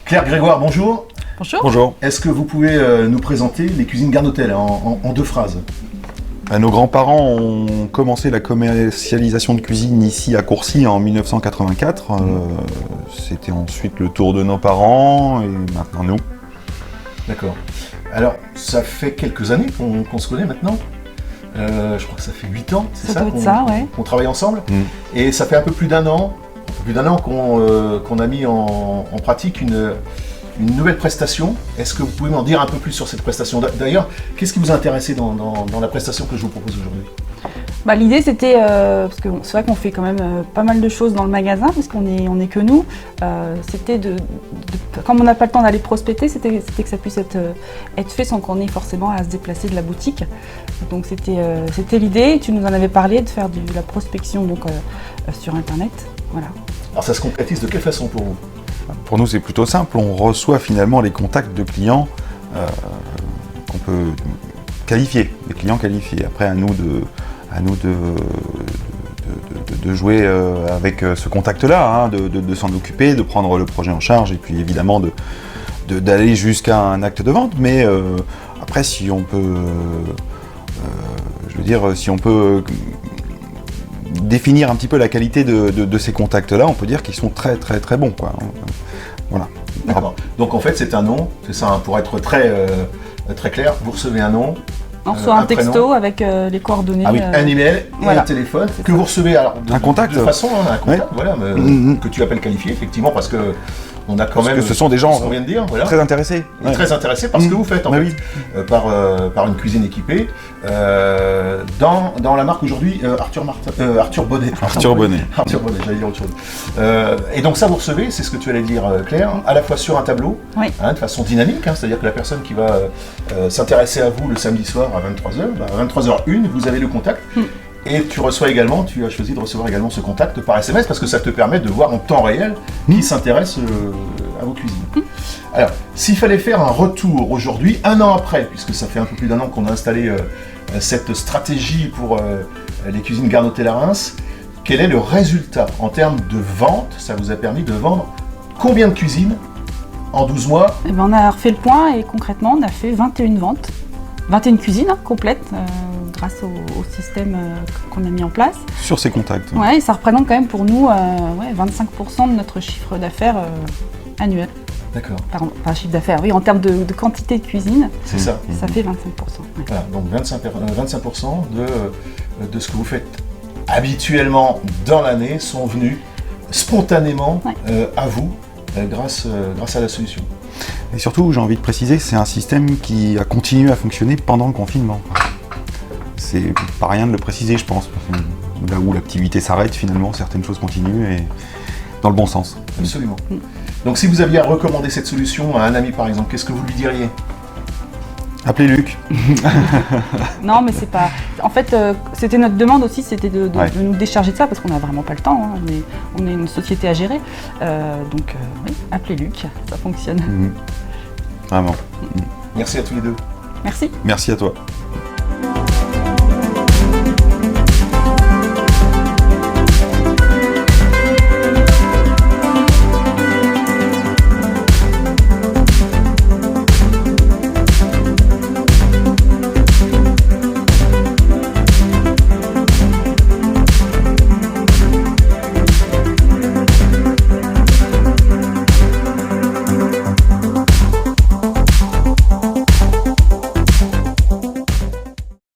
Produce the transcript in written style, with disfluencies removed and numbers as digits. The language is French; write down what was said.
Claire Grégoire, bonjour. Bonjour. Bonjour. Est-ce que vous pouvez nous présenter les cuisines Garnotel en 2 phrases? Nos grands-parents ont commencé la commercialisation de cuisine ici à Courcy en 1984. C'était ensuite le tour de nos parents et maintenant nous. D'accord. Alors, ça fait quelques années qu'on se connaît maintenant. Je crois que ça fait 8 ans, c'est ça, qu'on travaille ensemble. Et ça fait un peu plus d'un an, qu'on a mis en pratique une nouvelle prestation. Est-ce que vous pouvez m'en dire un peu plus sur cette prestation? D'ailleurs, qu'est-ce qui vous a intéressé dans la prestation que je vous propose aujourd'hui? L'idée c'était, parce que c'est vrai qu'on fait quand même pas mal de choses dans le magasin, parce qu'on est que nous, c'était comme on n'a pas le temps d'aller prospecter, c'était que ça puisse être fait sans qu'on ait forcément à se déplacer de la boutique. Donc c'était l'idée, tu nous en avais parlé, de faire de la prospection donc, sur internet. Voilà. Alors ça se concrétise de quelle façon pour vous? Pour nous, c'est plutôt simple. On reçoit finalement les contacts de clients qu'on peut qualifier, des clients qualifiés. Après, à nous de jouer avec ce contact-là, de s'en occuper, de prendre le projet en charge et puis évidemment d'aller jusqu'à un acte de vente. Mais après, si on peut, si on peut définir un petit peu la qualité de ces contacts-là, on peut dire qu'ils sont très très très bons, quoi. Voilà. D'accord. Donc en fait c'est un nom, c'est ça, hein, pour être très clair, vous recevez un nom. On reçoit un texto prénom, avec les coordonnées. Ah oui, un email et un téléphone que vous recevez alors un contact. De façon, un contact, voilà, que tu appelles qualifié effectivement parce que on a quand même. Parce que ce sont des gens vient de dire, voilà, très intéressés. Très intéressés par ce que vous faites en fait, par une cuisine équipée. Dans la marque aujourd'hui, Arthur Bonnet. Arthur Bonnet, j'allais dire autre chose. Et donc ça vous recevez, c'est ce que tu allais dire Claire, à la fois sur un tableau, de façon dynamique, c'est-à-dire que la personne qui va s'intéresser à vous le samedi soir à 23h, à 23h01, vous avez le contact. Et tu as choisi de recevoir également ce contact par SMS parce que ça te permet de voir en temps réel qui s'intéresse à vos cuisines. Alors, s'il fallait faire un retour aujourd'hui, 1 an après, puisque ça fait un peu plus d'1 an qu'on a installé cette stratégie pour les cuisines Garnotel à Reims, quel est le résultat en termes de vente? Ça vous a permis de vendre combien de cuisines en 12 mois? On a refait le point et concrètement, on a fait 21 ventes, 21 cuisines complètes. Grâce au système qu'on a mis en place. Sur ces contacts. Ouais, et ça représente quand même pour nous 25% de notre chiffre d'affaires annuel. D'accord. Enfin, chiffre d'affaires, oui, en termes de quantité de cuisine. C'est ça. Ça fait 25%. Voilà, donc 25% de ce que vous faites habituellement dans l'année sont venus spontanément à vous grâce à la solution. Et surtout, j'ai envie de préciser, c'est un système qui a continué à fonctionner pendant le confinement. C'est pas rien de le préciser, je pense. Là où l'activité s'arrête, finalement, certaines choses continuent et dans le bon sens. Absolument. Donc si vous aviez à recommander cette solution à un ami, par exemple, qu'est-ce que vous lui diriez? Appelez Luc. Non, mais c'est pas... En fait, c'était notre demande aussi, c'était de nous décharger de ça, parce qu'on n'a vraiment pas le temps. On est une société à gérer. Donc, oui, appelez Luc, ça fonctionne. Vraiment. Merci à tous les deux. Merci. Merci à toi.